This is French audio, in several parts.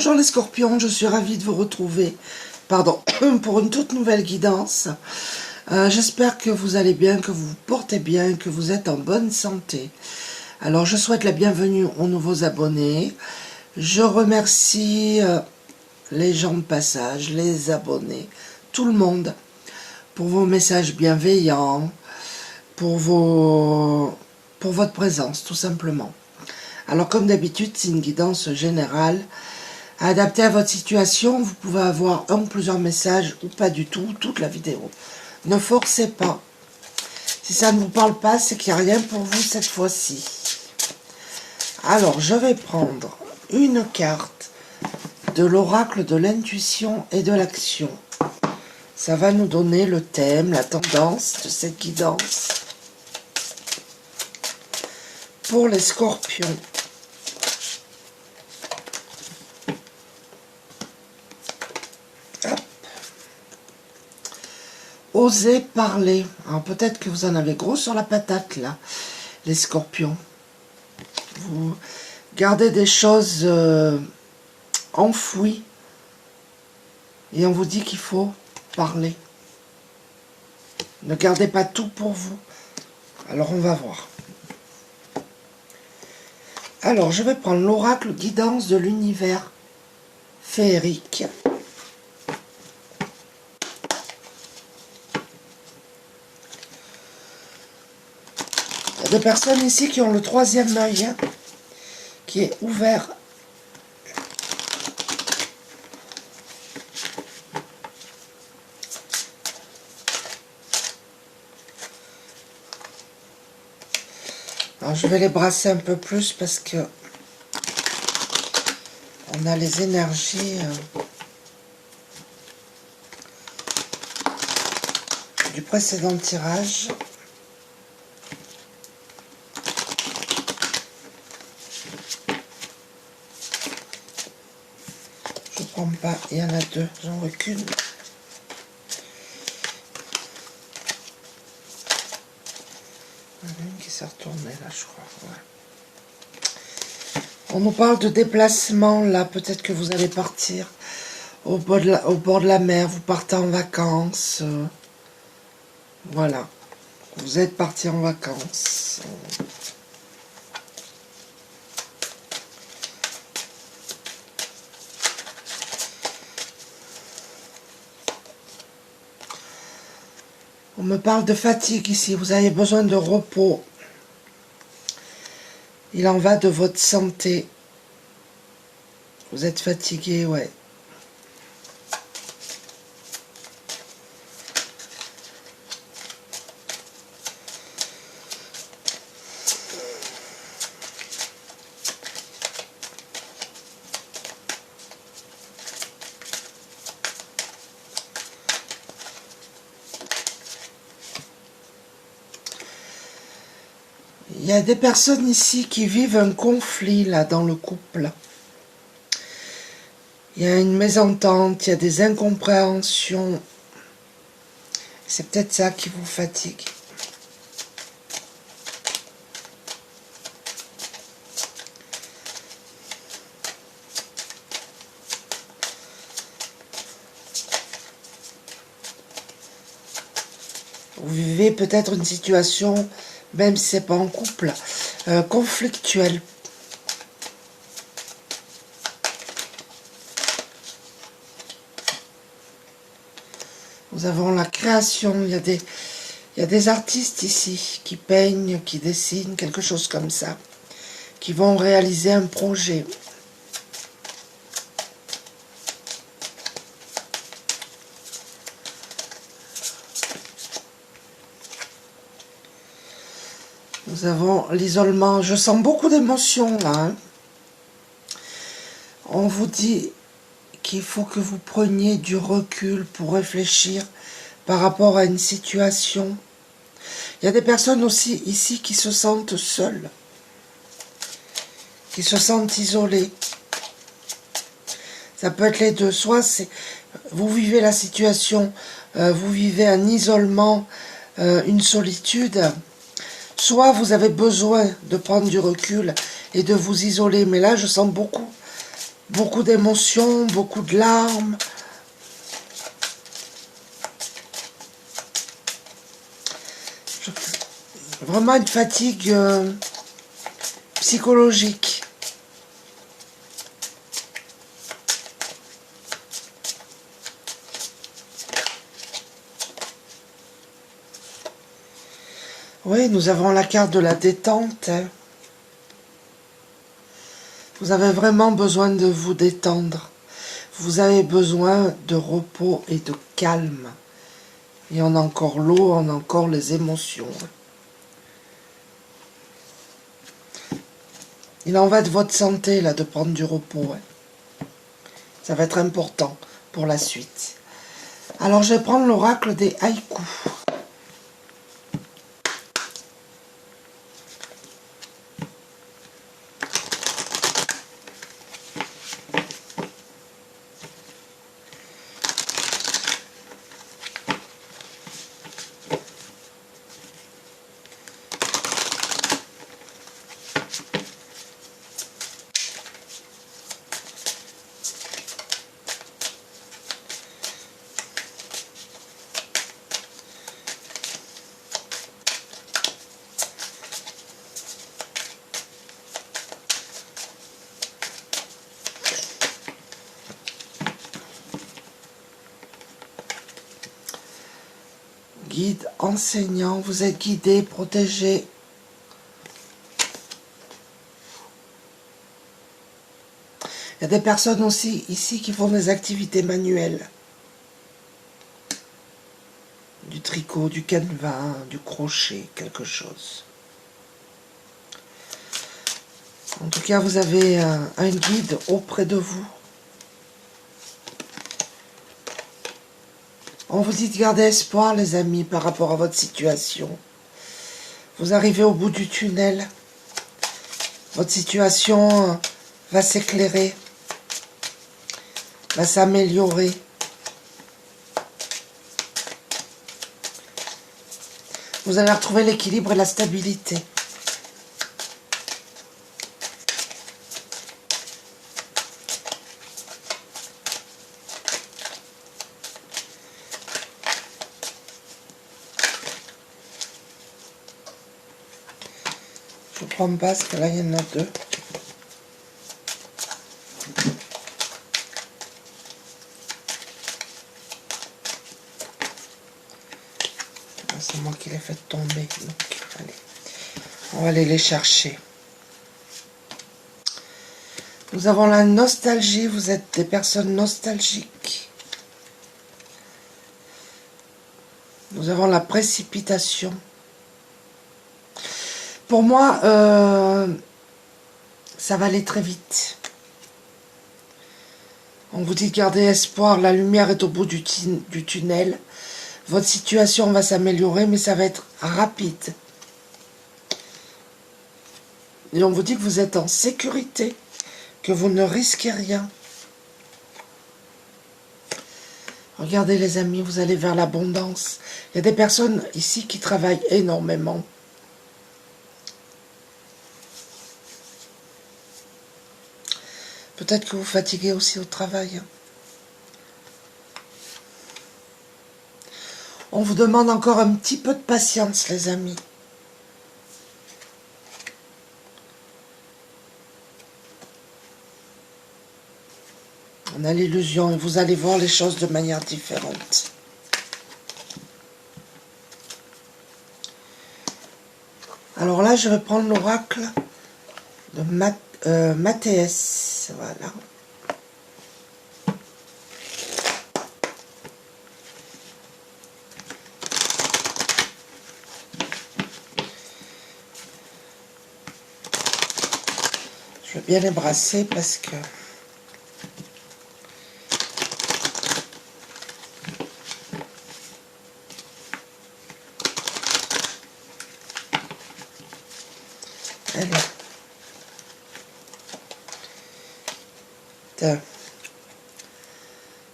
Bonjour les scorpions, je suis ravie de vous retrouver pour une toute nouvelle guidance. J'espère que vous allez bien, que vous vous portez bien, que vous êtes en bonne santé. Alors je souhaite la bienvenue aux nouveaux abonnés. Je remercie les gens de passage, les abonnés, tout le monde, pour vos messages bienveillants, pour votre présence tout simplement. Alors comme d'habitude, c'est une guidance générale, adaptée à votre situation. Vous pouvez avoir un ou plusieurs messages ou pas du tout, toute la vidéo. Ne forcez pas. Si ça ne vous parle pas, c'est qu'il n'y a rien pour vous cette fois-ci. Alors, je vais prendre une carte de l'oracle de l'intuition et de l'action. Ça va nous donner le thème, la tendance de cette guidance pour les scorpions. Osez parler. Alors peut-être que vous en avez gros sur la patate là, les scorpions. Vous gardez des choses enfouies et on vous dit qu'il faut parler. Ne gardez pas tout pour vous. Alors on va voir. Alors je vais prendre l'oracle guidance de l'univers féerique. Il y a des personnes ici qui ont le troisième œil qui est ouvert. Alors je vais les brasser un peu plus parce que on a les énergies du précédent tirage. Je prends pas, il y en a deux, j'en recule. Il y en a une qui s'est retournée là, je crois. Ouais. On nous parle de déplacement là, peut-être que vous allez partir au bord de la mer, vous partez en vacances. Voilà, vous êtes parti en vacances. On me parle de fatigue ici, vous avez besoin de repos. Il en va de votre santé. Vous êtes fatigué, ouais. Il y a des personnes ici qui vivent un conflit là dans le couple. Il y a une mésentente, il y a des incompréhensions. C'est peut-être ça qui vous fatigue. Vous vivez peut-être une situation, même si ce n'est pas en couple, conflictuelle. Nous avons la création, il y a des artistes ici qui peignent, qui dessinent, quelque chose comme ça, qui vont réaliser un projet. Nous avons l'isolement. Je sens beaucoup d'émotions là. Hein. On vous dit qu'il faut que vous preniez du recul pour réfléchir par rapport à une situation. Il y a des personnes aussi ici qui se sentent seules, qui se sentent isolées. Ça peut être les deux. Soit c'est vous vivez la situation, vous vivez un isolement, une solitude. Soit vous avez besoin de prendre du recul et de vous isoler. Mais là, je sens beaucoup beaucoup d'émotions, beaucoup de larmes. Vraiment une fatigue psychologique. Oui, nous avons la carte de la détente. Hein. Vous avez vraiment besoin de vous détendre. Vous avez besoin de repos et de calme. Et on a encore l'eau, on a encore les émotions. Il en va de votre santé, là, de prendre du repos. Hein. Ça va être important pour la suite. Alors, je vais prendre l'oracle des haïkus. Guide, enseignant, vous êtes guidé, protégé. Il y a des personnes aussi ici qui font des activités manuelles. Du tricot, du canevas, du crochet, quelque chose. En tout cas, vous avez un guide auprès de vous. On vous dit de garder espoir, les amis, par rapport à votre situation. Vous arrivez au bout du tunnel. Votre situation va s'éclairer, va s'améliorer. Vous allez retrouver l'équilibre et la stabilité. Je ne prends pas parce que là il y en a deux. C'est moi qui l'ai fait tomber. Donc, allez, on va aller les chercher. Nous avons la nostalgie. Vous êtes des personnes nostalgiques. Nous avons la précipitation. Pour moi, ça va aller très vite. On vous dit de garder espoir. La lumière est au bout du tunnel. Votre situation va s'améliorer, mais ça va être rapide. Et on vous dit que vous êtes en sécurité, que vous ne risquez rien. Regardez les amis, vous allez vers l'abondance. Il y a des personnes ici qui travaillent énormément. Peut-être que vous fatiguez aussi au travail. On vous demande encore un petit peu de patience, les amis. On a l'illusion et vous allez voir les choses de manière différente. Alors là, je vais prendre l'oracle de Mathéès. Voilà. Je vais bien les brasser parce que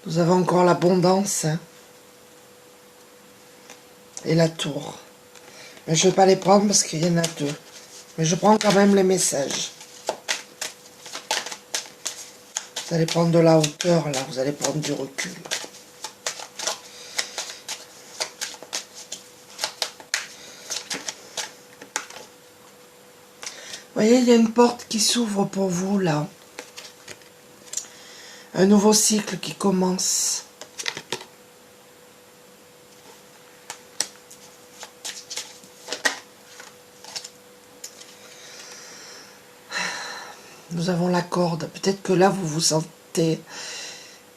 nous avons encore l'abondance hein, et la tour. Mais je ne vais pas les prendre parce qu'il y en a deux. Mais je prends quand même les messages. Vous allez prendre de la hauteur, là. Vous allez prendre du recul. Vous voyez, il y a une porte qui s'ouvre pour vous, là. Un nouveau cycle qui commence. Nous avons la corde. Peut-être que là, vous vous sentez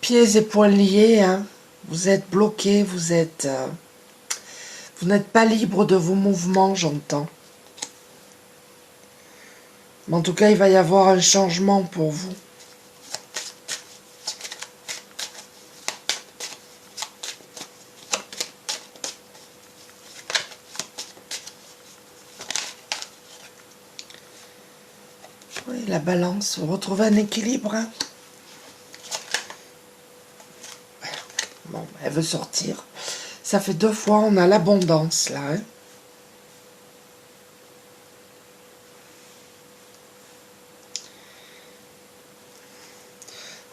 pieds et poings liés. Hein. Vous êtes bloqué, vous êtes... vous n'êtes pas libre de vos mouvements, j'entends. Mais en tout cas, il va y avoir un changement pour vous. Oui, la balance, vous retrouvez un équilibre. Hein. Bon, elle veut sortir. Ça fait 2 fois, on a l'abondance là. Hein.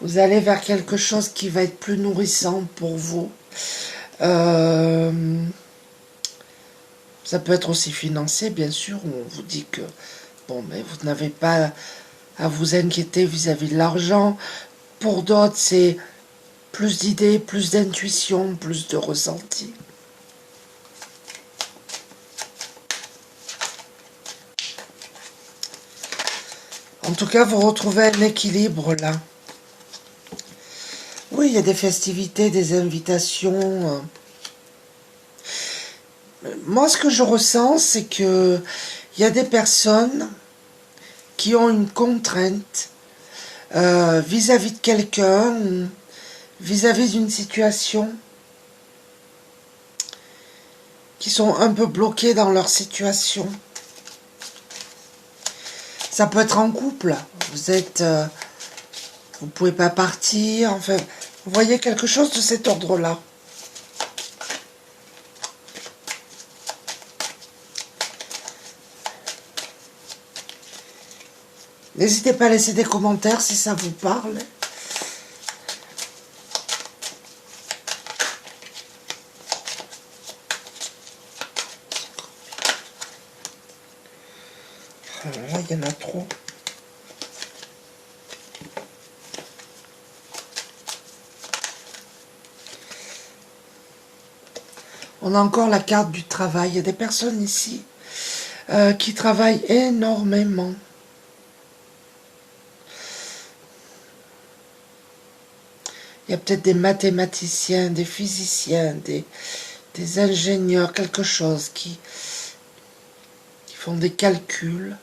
Vous allez vers quelque chose qui va être plus nourrissant pour vous. Ça peut être aussi financier, bien sûr. On vous dit que bon, mais vous n'avez pas à vous inquiéter vis-à-vis de l'argent. Pour d'autres, c'est plus d'idées, plus d'intuition, plus de ressenti. En tout cas, vous retrouvez un équilibre là. Oui, il y a des festivités, des invitations. Moi, ce que je ressens, c'est que il y a des personnes qui ont une contrainte vis-à-vis de quelqu'un, vis-à-vis d'une situation, qui sont un peu bloquées dans leur situation. Ça peut être en couple. Vous êtes... vous pouvez pas partir. Enfin, vous voyez quelque chose de cet ordre-là. N'hésitez pas à laisser des commentaires si ça vous parle. Là, il y en a trop. On a encore la carte du travail. Il y a des personnes ici qui travaillent énormément. Il y a peut-être des mathématiciens, des physiciens, des ingénieurs, quelque chose qui font des calculs,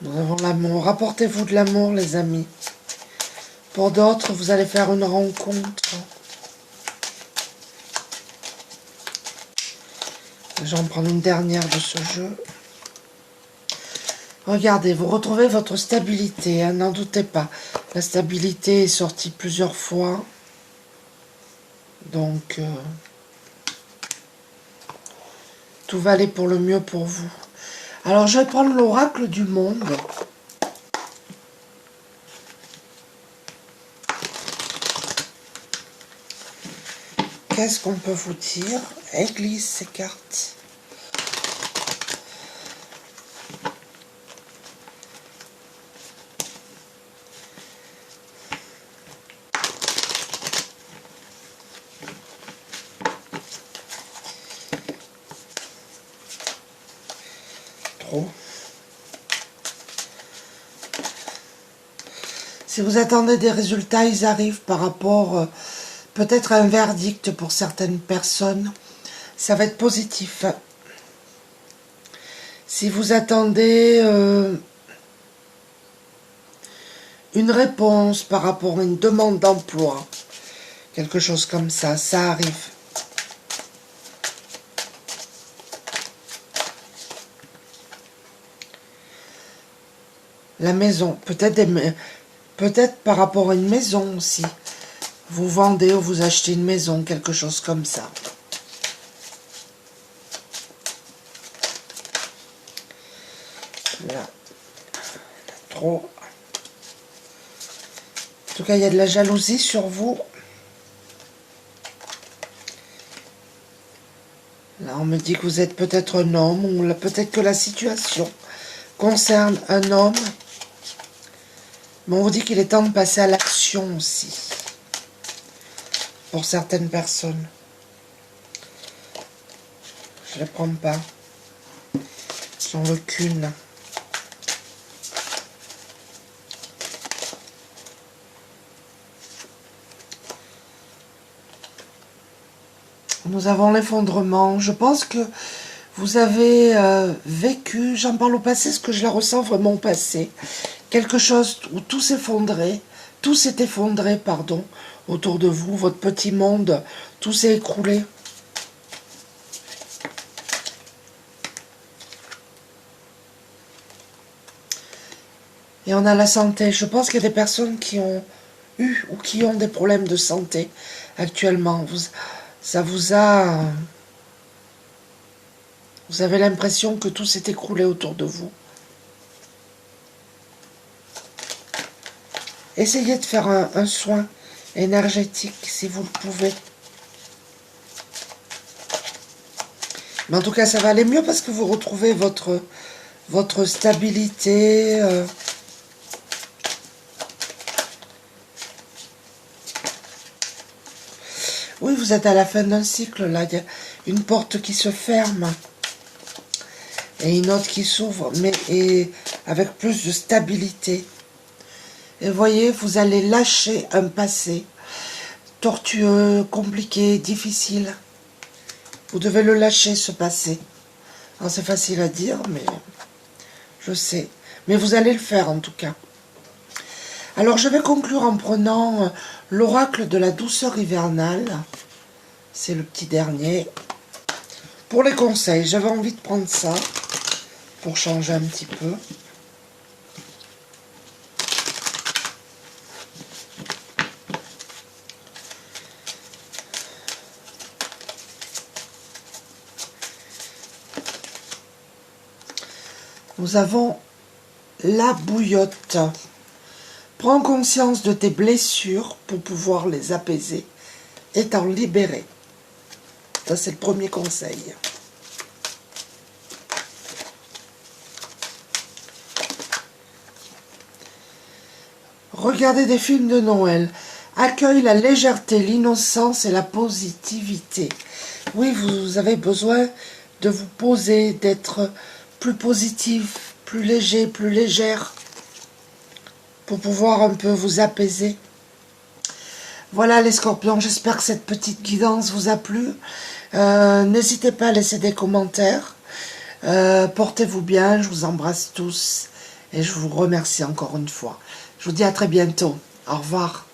Nous avons l'amour. Rapportez-vous de l'amour, les amis. Pour d'autres, vous allez faire une rencontre. Je vais en prendre une dernière de ce jeu. Regardez, vous retrouvez votre stabilité, hein, n'en doutez pas. La stabilité est sortie plusieurs fois. Donc, tout va aller pour le mieux pour vous. Alors, je vais prendre l'oracle du monde. Qu'est-ce qu'on peut vous dire? Église, ces cartes. Trop. Si vous attendez des résultats, ils arrivent par rapport... peut-être un verdict pour certaines personnes. Ça va être positif. Si vous attendez une réponse par rapport à une demande d'emploi, quelque chose comme ça, ça arrive. La maison, peut-être par rapport à une maison aussi. vous vendez ou vous achetez une maison, quelque chose comme ça. Là, trop. En tout cas, il y a de la jalousie sur vous. Là, on me dit que vous êtes peut-être un homme, ou peut-être que la situation concerne un homme. Mais on vous dit qu'il est temps de passer à l'action aussi. Pour certaines personnes. Je ne les prends pas. J'en veux qu'une. Nous avons l'effondrement. Je pense que vous avez vécu, j'en parle au passé, parce que je la ressens vraiment au passé, quelque chose où tout s'effondrait, tout s'est effondré, pardon, autour de vous, votre petit monde, tout s'est écroulé. Et on a la santé. Je pense qu'il y a des personnes qui ont eu ou qui ont des problèmes de santé actuellement. Ça vous a... Vous avez l'impression que tout s'est écroulé autour de vous. Essayez de faire un soin énergétique si vous le pouvez. Mais en tout cas, ça va aller mieux parce que vous retrouvez votre stabilité. Oui, vous êtes à la fin d'un cycle, là. Il y a une porte qui se ferme. Et une autre qui s'ouvre, mais avec plus de stabilité. Et voyez, vous allez lâcher un passé tortueux, compliqué, difficile. Vous devez le lâcher, ce passé. Alors c'est facile à dire, mais je sais. Mais vous allez le faire en tout cas. Alors je vais conclure en prenant l'oracle de la douceur hivernale. C'est le petit dernier. Pour les conseils, j'avais envie de prendre ça. Pour changer un petit peu. Nous avons la bouillotte. Prends conscience de tes blessures pour pouvoir les apaiser et t'en libérer. Ça, c'est le premier conseil. Regardez des films de Noël. Accueille la légèreté, l'innocence et la positivité. Oui, vous avez besoin de vous poser, d'être plus positif, plus léger, plus légère, pour pouvoir un peu vous apaiser. Voilà les scorpions, j'espère que cette petite guidance vous a plu. N'hésitez pas à laisser des commentaires. Portez-vous bien, je vous embrasse tous et je vous remercie encore une fois. Je vous dis à très bientôt. Au revoir.